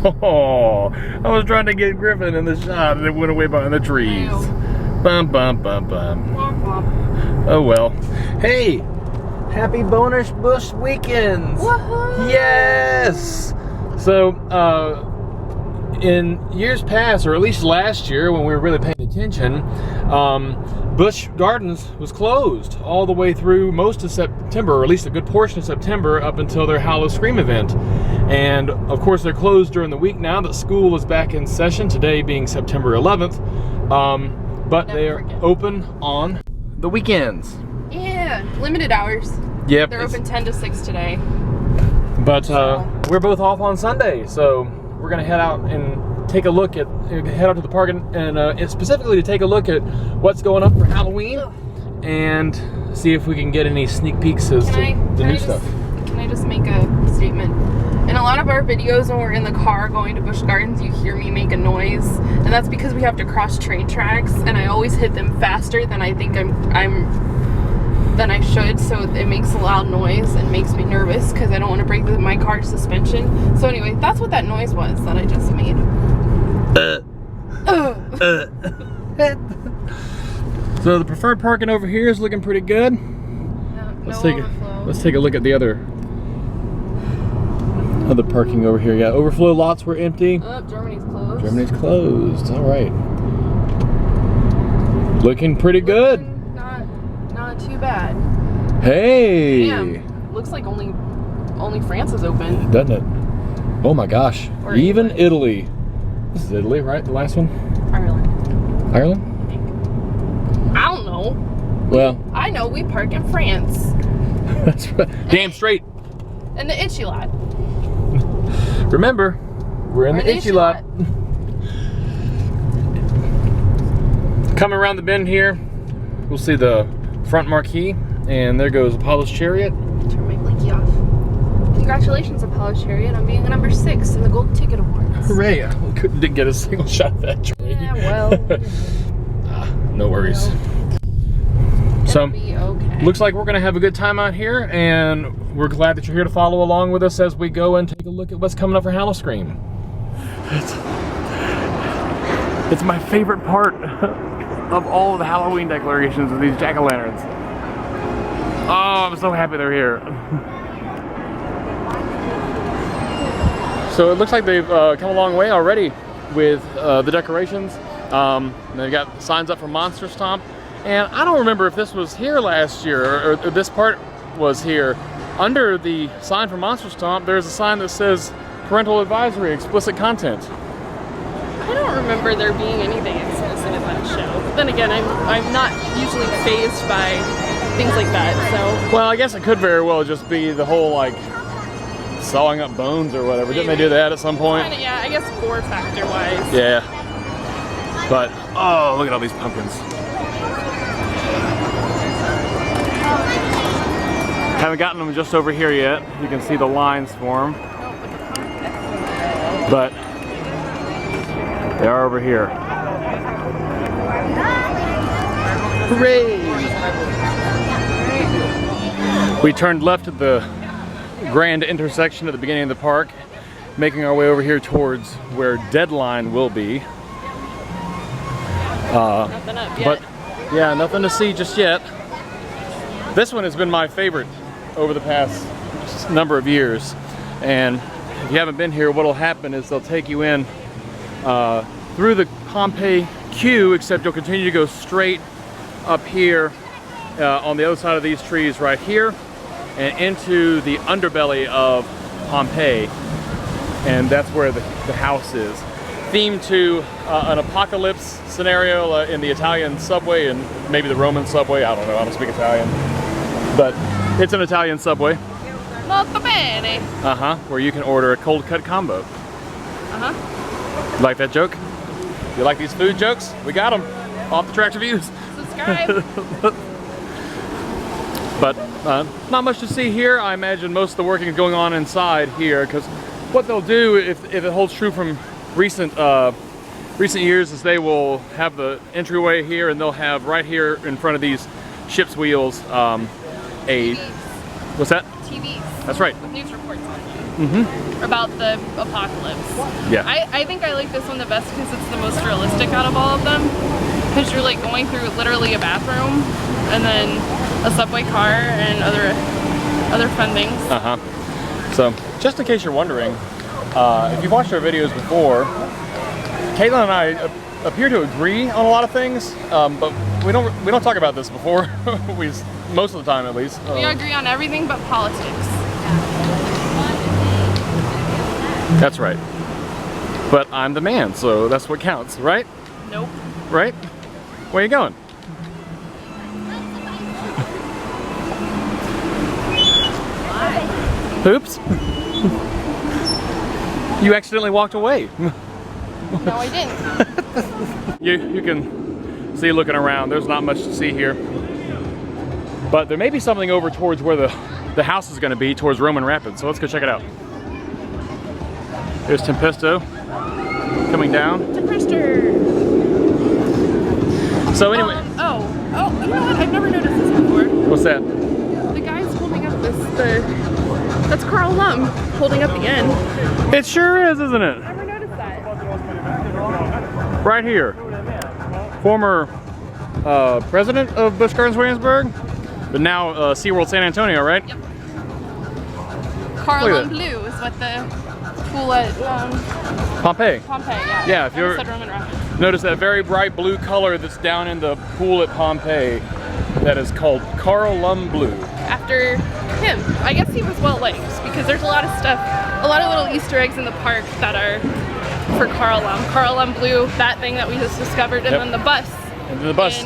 Oh, I was trying to get Griffin in the shot and it went away behind the trees. Bum, bum, bum, bum. Oh well. Hey, happy Bonus Busch weekends. Woohoo! Yes! So, in years past, or at least last year when we were really paying attention, Busch Gardens was closed all the way through most of September, or at least a good portion of September, up until their Howl-O-Scream event. And of course they're closed during the week now that school is back in session, today being September 11th. But they are open on the weekends. Yeah, limited hours. Yep. They're open 10 to 6 today. But we're both off on Sunday, so we're gonna head out and take a look at, head out to the park and specifically to take a look at what's going up for Halloween and see if we can get any sneak peeks as to the new stuff. Can I just make a statement? In a lot of our videos when we're in the car going to Busch Gardens, you hear me make a noise, and that's because we have to cross train tracks, and I always hit them faster than I think than I should, so it makes a loud noise and makes me nervous because I don't want to break my car's suspension. So anyway, that's what that noise was that I just made. So the preferred parking over here is looking pretty good. Let's take a look at the other parking over here. Yeah, overflow lots were empty. Oh, Germany's closed. Germany's closed. All right. Looking pretty good. Not too bad. Hey. Damn. Looks like only France is open. Doesn't it? Oh my gosh. Or even England. Italy. This is Italy, right? The last one? Ireland. Ireland? I think. I don't know. Well. I know we park in France. That's right. Damn straight. In the itchy lot. Remember, we're in the itchy lot. Coming around the bend here, we'll see the front marquee, and there goes Apollo's Chariot. Turn my blinky off. Congratulations, Apollo's Chariot, on being number 6 in the Gold Ticket Awards. Hooray! We didn't get a single shot of that tree. Yeah, well. No worries. So, be okay. Looks like we're going to have a good time out here, and we're glad that you're here to follow along with us as we go and take a look at what's coming up for Howl-O-Scream. It's my favorite part of all of the Halloween decorations of these jack-o'-lanterns. Oh, I'm so happy they're here. So it looks like they've come a long way already with the decorations. They've got signs up for Monster Stomp. And I don't remember if this was here last year or this part was here. Under the sign for Monster Stomp, there's a sign that says Parental Advisory, Explicit Content. I don't remember there being anything explicit in that show. But then again, I'm not usually fazed by things like that, so. Well, I guess it could very well just be the whole, like, sawing up bones or whatever. Maybe. Didn't they do that at some point? Kinda, yeah, I guess gore factor wise. Yeah. But, oh, look at all these pumpkins. Haven't gotten them just over here yet. You can see the lines for them. But they are over here. Hooray! We turned left at the grand intersection at the beginning of the park, making our way over here towards where Deadline will be. Nothing up yet. But yeah, nothing to see just yet. This one has been my favorite over the past number of years, and if you haven't been here, what will happen is they'll take you in through the Pompeii queue, except you'll continue to go straight up here on the other side of these trees right here and into the underbelly of Pompeii, and that's where the house is. Themed to an apocalypse scenario in the Italian subway and maybe the Roman subway. I don't know, I don't speak Italian. But it's an Italian subway. Molto bene. Where you can order a cold cut combo. You like that joke? You like these food jokes? We got them. Off the Tracks Reviews. Subscribe. But not much to see here. I imagine most of the working is going on inside here, because what they'll do, if it holds true from recent years, is they will have the entryway here, and they'll have right here in front of these ship's wheels TVs. What's that? TVs. That's right. With news reports on. about the apocalypse. Yeah. I think I like this one the best because it's the most realistic out of all of them. Because you're like going through literally a bathroom and then a subway car and other fun things. So, just in case you're wondering, if you've watched our videos before, Caitlin and I appear to agree on a lot of things, but we don't talk about this before. Most of the time, at least. We agree on everything but politics. That's right. But I'm the man, so that's what counts, right? Nope. Right? Where are you going? Oops. You accidentally walked away. No, I didn't. You can see looking around, there's not much to see here. But there may be something over towards where the house is going to be, towards Roman Rapids. So let's go check it out. There's Tempesto coming down. Tempesto. So anyway. Oh, you know what? I've never noticed this before. What's that? The guy's holding up that's Carl Lum holding up the end. It sure is, isn't it? Never noticed that. Right here. Former president of Busch Gardens Williamsburg, but now SeaWorld San Antonio, right? Yep. Carl Lum Blue is what the pool at Pompeii. Yeah. Yeah, if you're notice that very bright blue color that's down in the pool at Pompeii, that is called Carl Lum Blue. After him. I guess he was well liked because there's a lot of stuff, a lot of little Easter eggs in the park that are for Carl Lum. Carl Lum Blue, that thing that we just discovered, and then the bus. And the bus.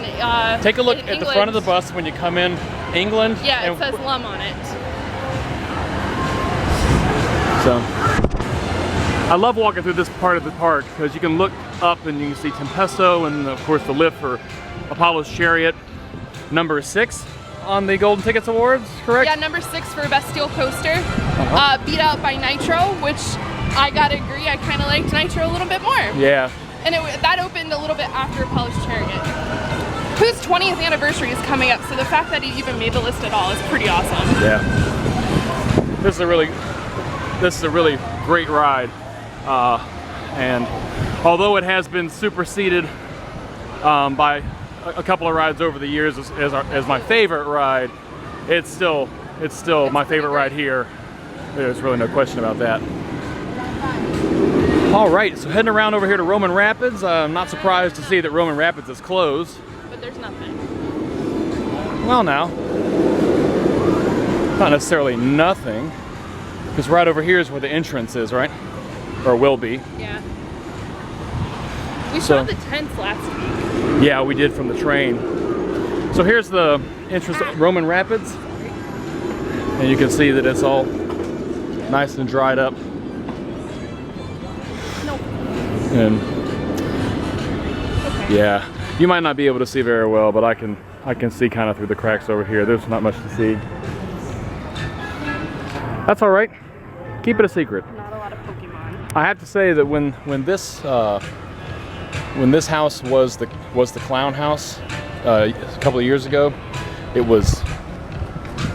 Take a look at the front of the bus when you come in England. Yeah, it says Lum on it. So, I love walking through this part of the park because you can look up and you can see Tempesto and of course the lift for Apollo's Chariot, number 6 on the Golden Tickets Awards, correct? Yeah, number 6 for Best Steel Coaster. Beat out by Nitro, which I gotta agree, I kind of liked Nitro a little bit more. Yeah. And that opened a little bit after Apollo's Chariot, whose 20th anniversary is coming up, so the fact that he even made the list at all is pretty awesome. Yeah. This is a really great ride. And although it has been superseded by a couple of rides over the years as my favorite ride, it's still my favorite ride here. There's really no question about that. All right, so heading around over here to Roman Rapids. I'm not surprised to see that Roman Rapids is closed. But there's nothing. Well, now, not necessarily nothing, because right over here is where the entrance is, right? Or will be. Yeah. We saw the tents last week. Yeah, we did from the train. So here's the entrance to Roman Rapids. And you can see that it's all nice and dried up. Nope. And yeah, you might not be able to see very well, but I can see kind of through the cracks over here. There's not much to see. That's all right. Keep it a secret. Not a lot of Pokemon. I have to say that when this house was the clown house a couple of years ago, it was.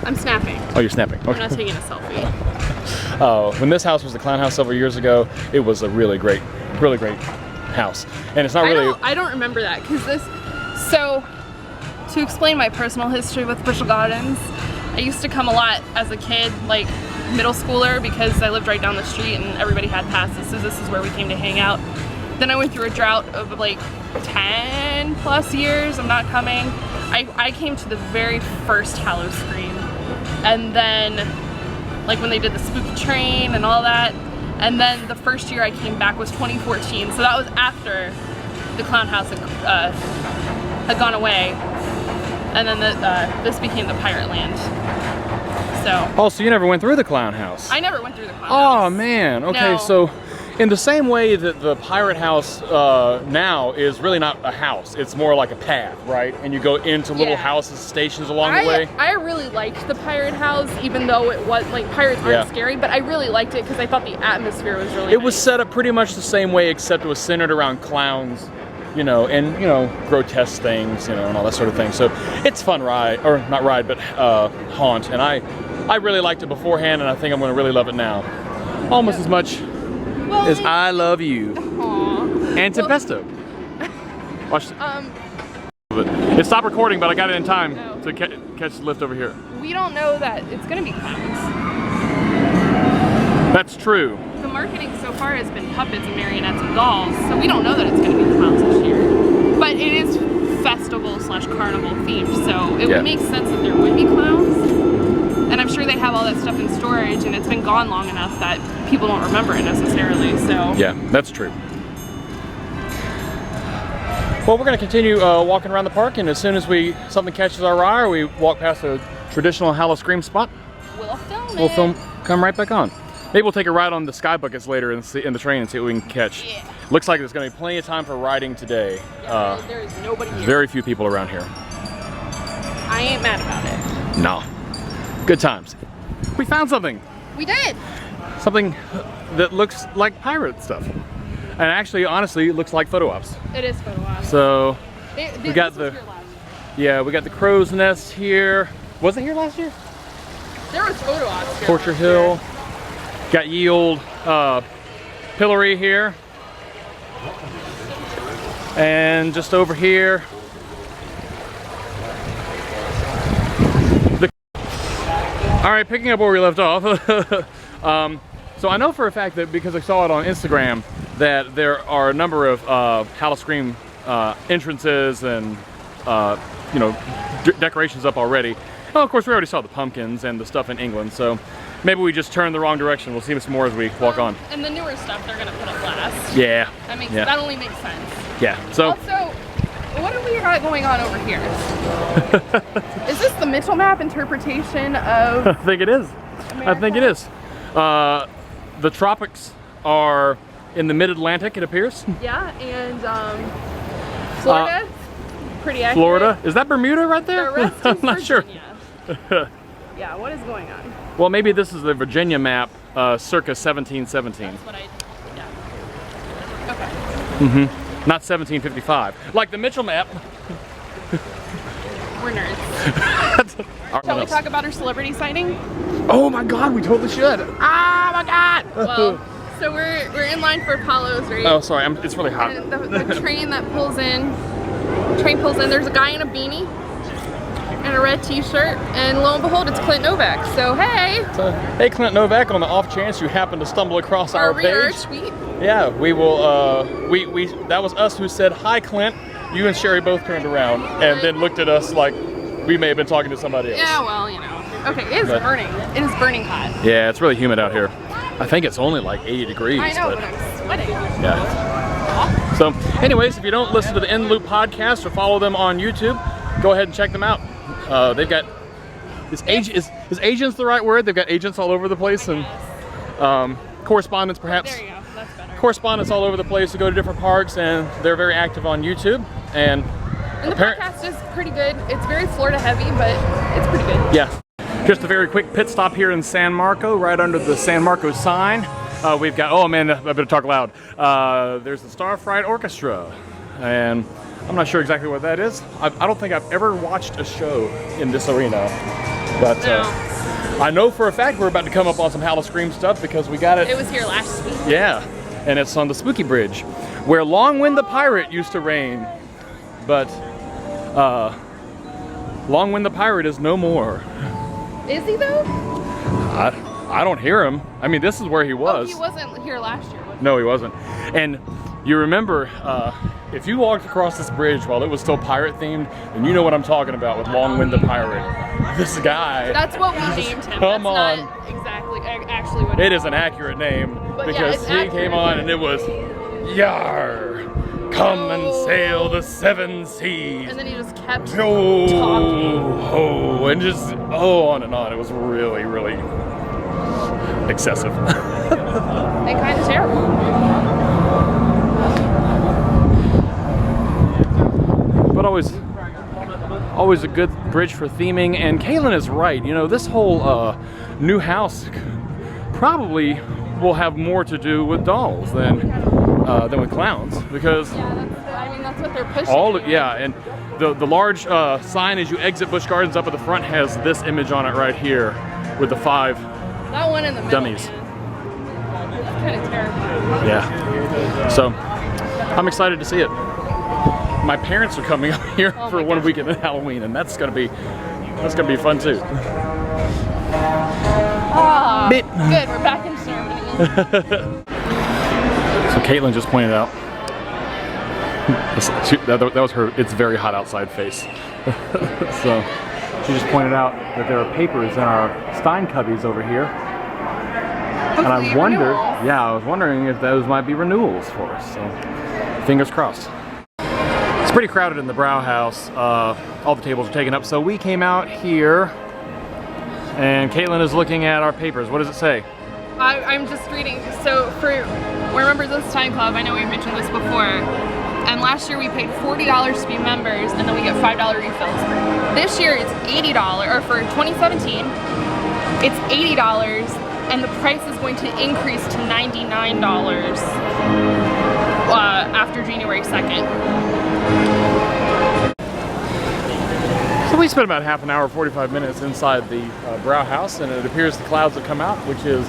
I'm snapping. Oh, you're snapping. Okay. I'm not taking a selfie. When this house was the clown house several years ago, it was a really great house. And it's not really. I don't remember that because this. So, to explain my personal history with Busch Gardens, I used to come a lot as a kid, like middle schooler, because I lived right down the street and everybody had passes, so this is where we came to hang out. Then I went through a drought of like 10 plus years of not coming. I came to the very first Howl-O-Scream, and then like when they did the spooky train and all that, and then the first year I came back was 2014, so that was after the clown house had gone away, and then this became the Pirate Land. So you never went through the clown house? I never went through the clown house. Oh man, okay, No. so in the same way that the Pirate House now is really not a house, it's more like a path, right? And you go into little houses, stations along the way. I really liked the Pirate House, even though it was like pirates weren't scary, but I really liked it because I thought the atmosphere was really It was set up pretty much the same way, except it was centered around clowns, you know, and grotesque things, and all that sort of thing. So it's fun ride, or not ride, but haunt, and I really liked it beforehand, and I think I'm going to really love it now. almost as much as I love you. Aww. And Tempesto. Watch. It stopped recording, but I got it in time to catch the lift over here. We don't know that it's gonna be clowns. That's true. The marketing so far has been puppets and marionettes and dolls, so we don't know that it's gonna be clowns this year. But it is festival/carnival themed, so it would make sense that there would be clowns. And I'm sure they have all that stuff in storage, and it's been gone long enough that people don't remember it necessarily. So yeah, that's true. Well, we're going to continue walking around the park, and as soon as something catches our eye, or we walk past a traditional Howl-O-Scream spot, we'll film come right back on. Maybe we'll take a ride on the sky buckets later in the train and see what we can catch. Yeah. Looks like there's going to be plenty of time for riding today. Yeah, there is nobody here. Very few people around here. I ain't mad about it. No. Good times. We found something. We did. Something that looks like pirate stuff. And actually, honestly, it looks like photo ops. It is photo ops. So, we got the crow's nest here. Was it here last year? There was photo ops here. Torture Hill. Got ye old pillory here. And just over here. All right, picking up where we left off. So I know for a fact that because I saw it on Instagram that there are a number of Howl-O-Scream entrances and you know, decorations up already. Well, of course, we already saw the pumpkins and the stuff in England, so maybe we just turned the wrong direction. We'll see some more as we walk on. And the newer stuff they're gonna put up last. Yeah. That only makes sense. Yeah. So. Also, what do we got going on over here? Is this the Mitchell map interpretation of? I think it is. America? I think it is. The tropics are in the mid-Atlantic, it appears. Yeah, and Florida. Pretty accurate. Florida. Is that Bermuda right there? The rest I'm is not sure. Yeah, what is going on? Well, maybe this is the Virginia map, circa 1717. That's what yeah. Okay. Mm-hmm. Not 1755. Like the Mitchell map. We're nerds. Shall we talk about our celebrity sighting? Oh my God, we totally should. Oh my God. Well, so we're in line for Apollo's, right? Oh, sorry, it's really hot. And the train that pulls in, there's a guy in a beanie and a red t-shirt, and lo and behold, it's Clint Novak. So hey. Hey, Clint Novak, on the off chance you happen to stumble across our page. Tweet. Yeah, we will, that was us who said, hi Clint. You and Sherry both turned around and then looked at us like we may have been talking to somebody else. Yeah, well, you know. Okay, it is burning. It is burning hot. Yeah, it's really humid out here. I think it's only like 80 degrees. I know, but I'm sweating. Yeah. So, anyways, if you don't listen to the In Loop podcast or follow them on YouTube, go ahead and check them out. They've got, is agents the right word? They've got agents all over the place and correspondents perhaps. There you go, that's better. Correspondents all over the place who go to different parks, and they're very active on YouTube. And the podcast is pretty good. It's very Florida heavy, but it's pretty good. Yeah. Just a very quick pit stop here in San Marco, right under the San Marco sign. We've got, oh man, I better talk loud. There's the Starfright Orchestra, and I'm not sure exactly what that is. I don't think I've ever watched a show in this arena, but I know for a fact we're about to come up on some Howl-O-Scream stuff because we got it. It was here last week. Yeah, and it's on the Spooky Bridge, where Longwind the Pirate used to reign, but Longwind the Pirate is no more. Is he though? I don't hear him. I mean, this is where he was. Oh, he wasn't here last year, was he? No, he wasn't. And you remember, if you walked across this bridge while it was still pirate themed, then you know what I'm talking about with Longwind the Pirate. This guy. That's what we named him. Come on. Not exactly, actually what it is an accurate name because he came on and it was, Yar, come and sail the seven seas. And then he just kept talking. talking. And just, on and on. It was really, really excessive. And kind of terrible. But always a good bridge for theming. And Kaylin is right. You know, this whole new house probably will have more to do with dolls than with clowns, because that's what they're pushing. And the large sign as you exit Busch Gardens up at the front has this image on it right here with the 5 that one in the middle, dummies. Man. kind of terrifying. Yeah. So I'm excited to see it. My parents are coming up here for one weekend at Halloween, and that's gonna be fun too. Ah, good. We're back in Germany. So Caitlin just pointed out. That was her "it's very hot outside" face. So she just pointed out that there are papers in our Stein cubbies over here. And I wondered, I was wondering if those might be renewals for us. So fingers crossed. It's pretty crowded in the Brow House. All the tables are taken up. So we came out here, and Caitlin is looking at our papers. What does it say? I'm just reading. So we're members of the Stein Club. I know we mentioned this before. And last year we paid $40 to be members, and then we get $5 refills. This year it's $80, or for 2017, it's $80, and the price is going to increase to $99 after January 2nd. So we spent about half an hour, 45 minutes inside the Brow House, and it appears the clouds have come out, which is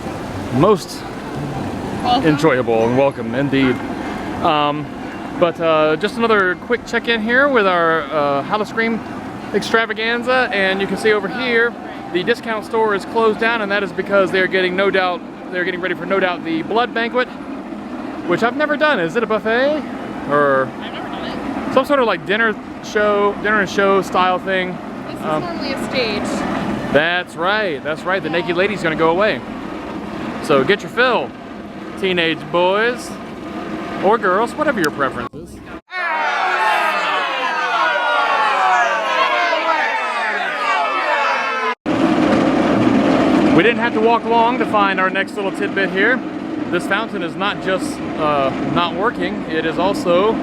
most enjoyable and welcome indeed. But just another quick check-in here with our Howl-O-Scream extravaganza, and you can see over here the discount store is closed down, and that is because they're getting ready for no doubt the blood banquet, which I've never done. Is it a buffet or I've never done it. Some sort of like dinner and show style thing? This is normally a stage. That's right. That's right. The naked lady's gonna go away. So get your fill, teenage boys. Or girls, whatever your preference is. We didn't have to walk long to find our next little tidbit here. This fountain is not just not working, it is also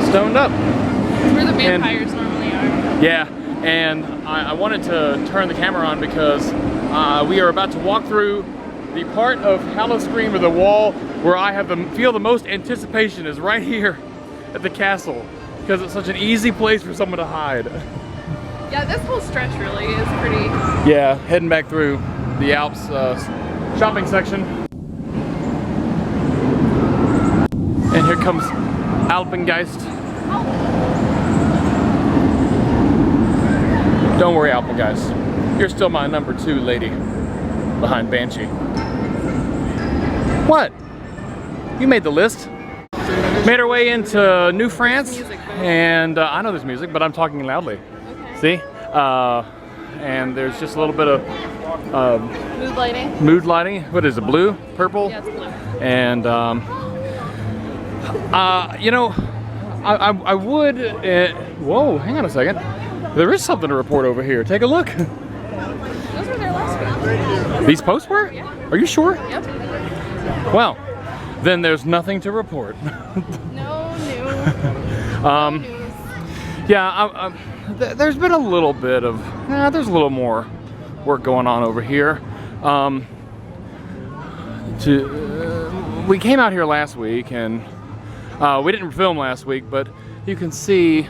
stoned up. It's where the vampires normally are. Yeah, and I wanted to turn the camera on because we are about to walk through the part of Howl-O-Scream, or the wall where I feel the most anticipation is right here at the castle, because it's such an easy place for someone to hide. Yeah, this whole stretch really is pretty. Yeah, heading back through the Alps shopping section. And here comes Alpengeist. Don't worry, Alpengeist. You're still my number 2 lady behind Banshee. What? You made the list. Made our way into New France, and I know there's music, but I'm talking loudly. Okay. See? And there's just a little bit of mood lighting. Mood lighting. What is it? Blue? Purple? Yeah, it's blue. And you know, I would. Whoa! Hang on a second. There is something to report over here. Take a look. Those were there last week. These posts were? Yeah. Are you sure? Yep. Well, then there's nothing to report. No news. No news. Yeah, there's been a little bit of, there's a little more work going on over here. We came out here last week, and we didn't film last week, but you can see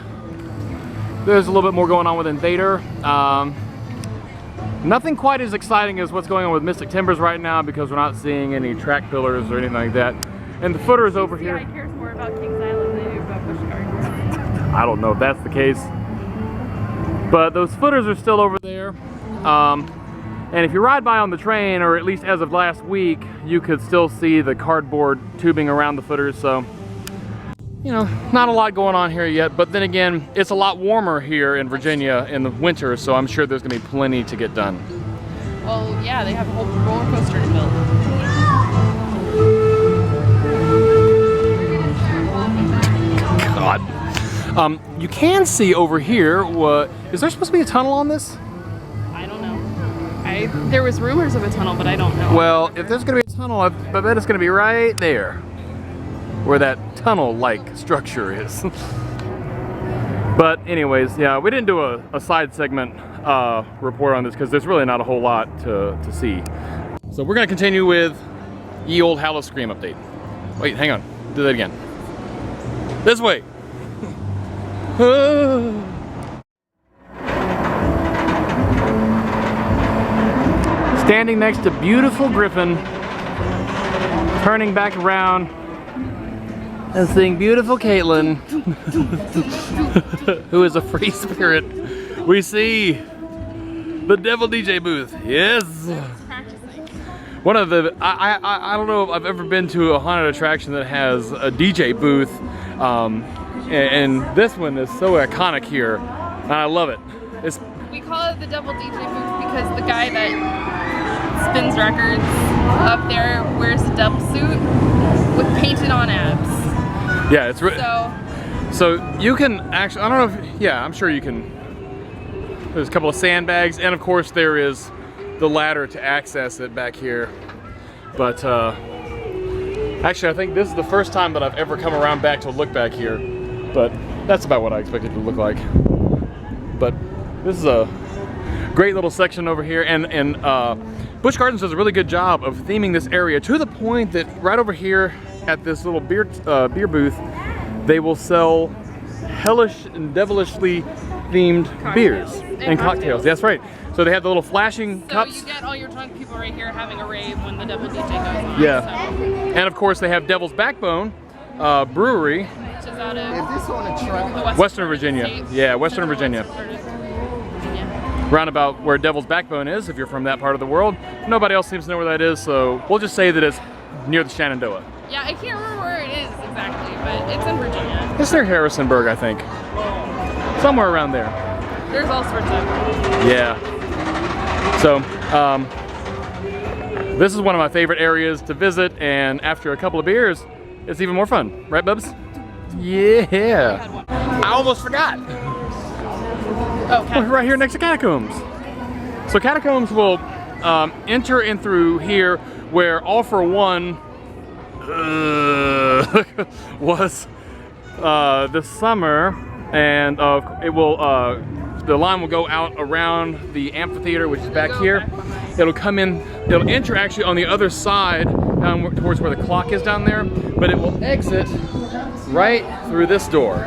there's a little bit more going on with Invader. Nothing quite as exciting as what's going on with Mystic Timbers right now, because we're not seeing any track pillars or anything like that. And the footers over here. I cares more about Kings Island than I do about Busch Gardens. I don't know if that's the case, but those footers are still over there. And if you ride by on the train, or at least as of last week, you could still see the cardboard tubing around the footers. So, you know, not a lot going on here yet, but then again, it's a lot warmer here in Virginia in the winter, so I'm sure there's gonna be plenty to get done. Well, yeah, they have a whole roller coaster to build. God. You can see over here, is there supposed to be a tunnel on this? I don't know. There was rumors of a tunnel, but I don't know. Well, if there's gonna be a tunnel, I bet it's gonna be right there, where that tunnel-like structure is. But anyways, yeah, we didn't do a side segment report on this because there's really not a whole lot to see. So we're gonna continue with ye old Howl-O-Scream update. Wait, hang on, do that again. This way. Standing next to beautiful Griffin, turning back around and seeing beautiful Caitlin, who is a free spirit. We see the Devil DJ booth. Yes. One of the, I don't know if I've ever been to a haunted attraction that has a DJ booth, and this one is so iconic here, and I love it. We call it the Devil DJ booth because the guy that spins records up there wears a devil suit with painted on abs. Yeah, it's so you can actually, I don't know if, yeah, I'm sure you can. There's a couple of sandbags, and of course there is the ladder to access it back here. But actually I think this is the first time that I've ever come around back to look back here. But that's about what I expected it to look like. But this is a great little section over here, and Busch Gardens does a really good job of theming this area to the point that right over here at this little beer booth, they will sell hellish and devilishly themed beers and cocktails. That's right. So they have the little flashing cups. So you get all your drunk people right here having a rave when the Devil DJ goes on. Yeah. So. And of course they have Devil's Backbone Brewery. Which is out of Western Virginia. Yeah, Western Virginia. Roundabout where Devil's Backbone is, if you're from that part of the world. Nobody else seems to know where that is, so we'll just say that it's near the Shenandoah. Yeah, I can't remember where it is exactly, but it's in Virginia. It's near Harrisonburg, I think. Somewhere around there. There's all sorts of. Yeah. So, this is one of my favorite areas to visit, and after a couple of beers, it's even more fun. Right, Bubs? Yeah. I almost forgot. Oh, We're right here next to Catacombs. So Catacombs will enter in through here where All for One was this summer, and it will the line will go out around the amphitheater, which is back here. It'll come in, it'll enter actually on the other side down towards where the clock is down there, but it will exit right through this door.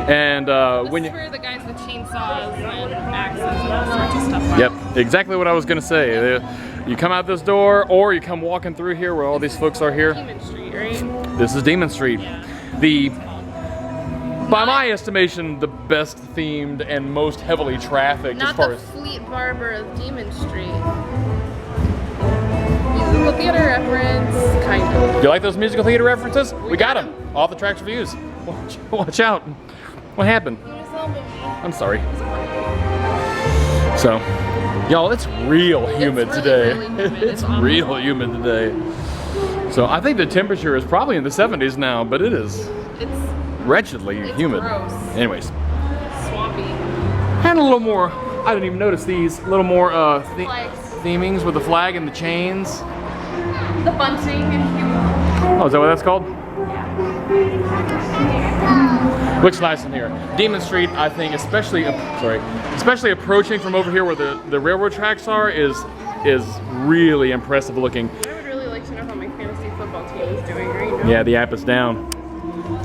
And when you, where the guys with chainsaws and axes and all sorts of stuff are. Yep, exactly what I was gonna say. You come out this door, or you come walking through here where all these folks are here. Demon Street, right? This is Demon Street. Yeah. By my estimation, the best themed and most heavily trafficked Not as far the as. Fleet Barber of Demon Street. Musical theater reference, kind of. Do you like those musical theater references? We got them. Off the Tracks Reviews. Watch out. What happened? I'm sorry. So, y'all, it's real humid today. Really humid. It's real humid today. So I think the temperature is probably in the 70s now, but it's wretchedly humid. Gross. Anyways. Swampy. And a little more, I didn't even notice these, a little more Flags. themings with the flag and the chains. The bunting and Oh, is that what that's called? Looks nice in here. Demon Street, I think, especially approaching from over here where the railroad tracks are, is really impressive looking. I would really like to know how my fantasy football team is doing right now. Yeah, the app is down.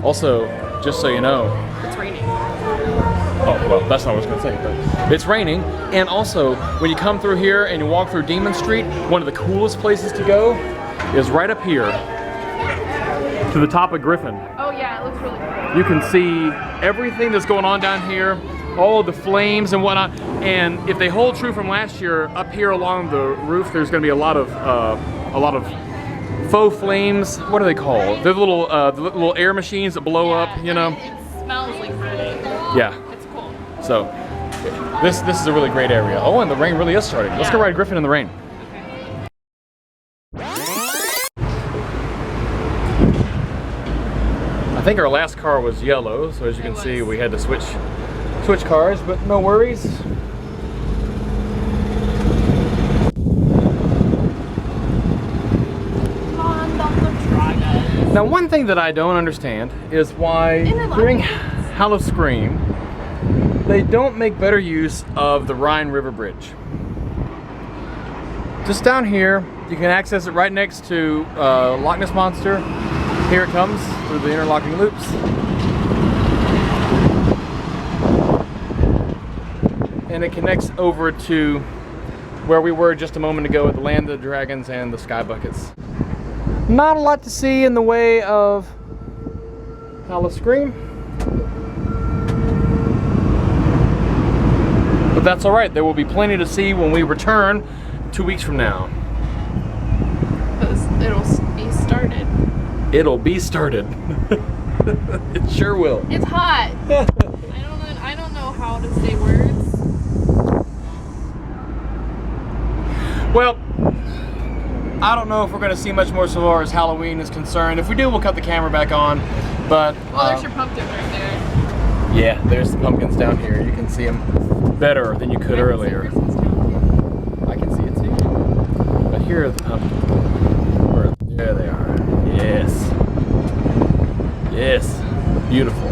Also, just so you know, It's raining. oh, well, that's not what I was going to say, but it's raining. And also, when you come through here and you walk through Demon Street, one of the coolest places to go is right up here to the top of Griffin. Oh yeah, it looks really cool. You can see everything that's going on down here, all of the flames and whatnot. And if they hold true from last year, up here along the roof, there's going to be a lot of faux flames. What are they called? They're the little air machines that blow up. You know. It smells like fruity. Yeah. It's cool. So this is a really great area. Oh, and the rain really is starting. Let's go ride Griffin in the rain. I think our last car was yellow, so as you can see, we had to switch cars, but no worries. Now, one thing that I don't understand is why during Howl-O-Scream they don't make better use of the Rhine River Bridge. Just down here, you can access it right next to Loch Ness Monster. Here it comes through the interlocking loops. And it connects over to where we were just a moment ago at the Land of the Dragons and the Sky Buckets. Not a lot to see in the way of Howl-O-Scream, but that's all right. There will be plenty to see when we return 2 weeks from now. Because it'll be started. It'll be started. It sure will. It's hot. I don't know how to say words. Well, I don't know if we're going to see much more so far as Halloween is concerned. If we do, we'll cut the camera back on. But well, there's your pumpkin right there. Yeah, there's the pumpkins down here. You can see them better than you could earlier. I can see it too. But here are the pumpkins. There they are. Yes. Yes. Beautiful.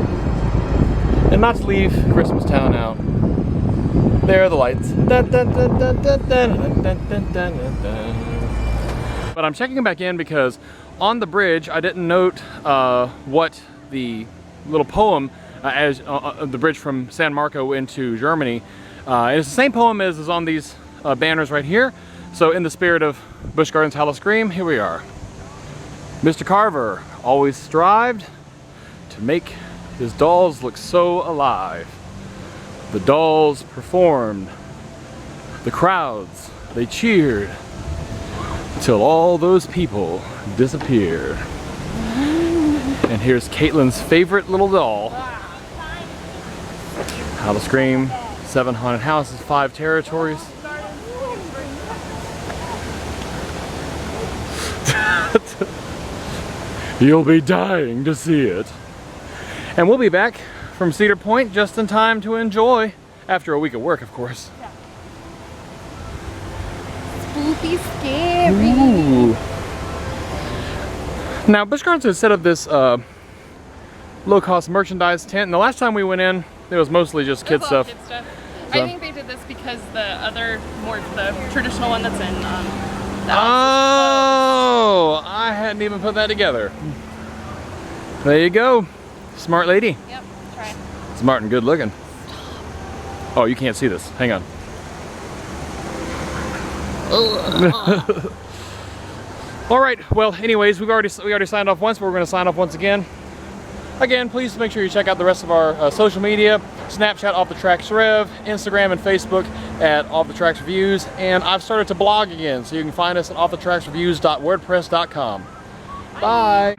And not to leave Christmas Town out. There are the lights. But I'm checking back in because on the bridge I didn't note what the little poem as the bridge from San Marco into Germany. It's the same poem as is on these banners right here. So in the spirit of Busch Gardens Howl-O-Scream, here we are. Mr. Carver always strived to make his dolls look so alive. The dolls performed. The crowds, they cheered till all those people disappeared. And here's Caitlin's favorite little doll. Howl-O-Scream, 7 haunted houses, 5 territories. You'll be dying to see it. And we'll be back from Cedar Point just in time to enjoy, after a week of work, of course. Yeah. Spooky, scary. Ooh. Now, Busch Gardens has set up this low-cost merchandise tent, and the last time we went in, it was mostly just kid stuff. Kid stuff. So. I think they did this because the traditional one that's in the oh, I hadn't even put that together. There you go. Smart lady. Yep, try. Smart and good looking. Oh, you can't see this. Hang on. All right. Well, anyways, we already signed off once, but we're going to sign off once again. Again, please make sure you check out the rest of our social media. Snapchat Off the Tracks Rev, Instagram and Facebook at Off the Tracks Reviews, and I've started to blog again, so you can find us at offthetracksreviews.wordpress.com. Bye.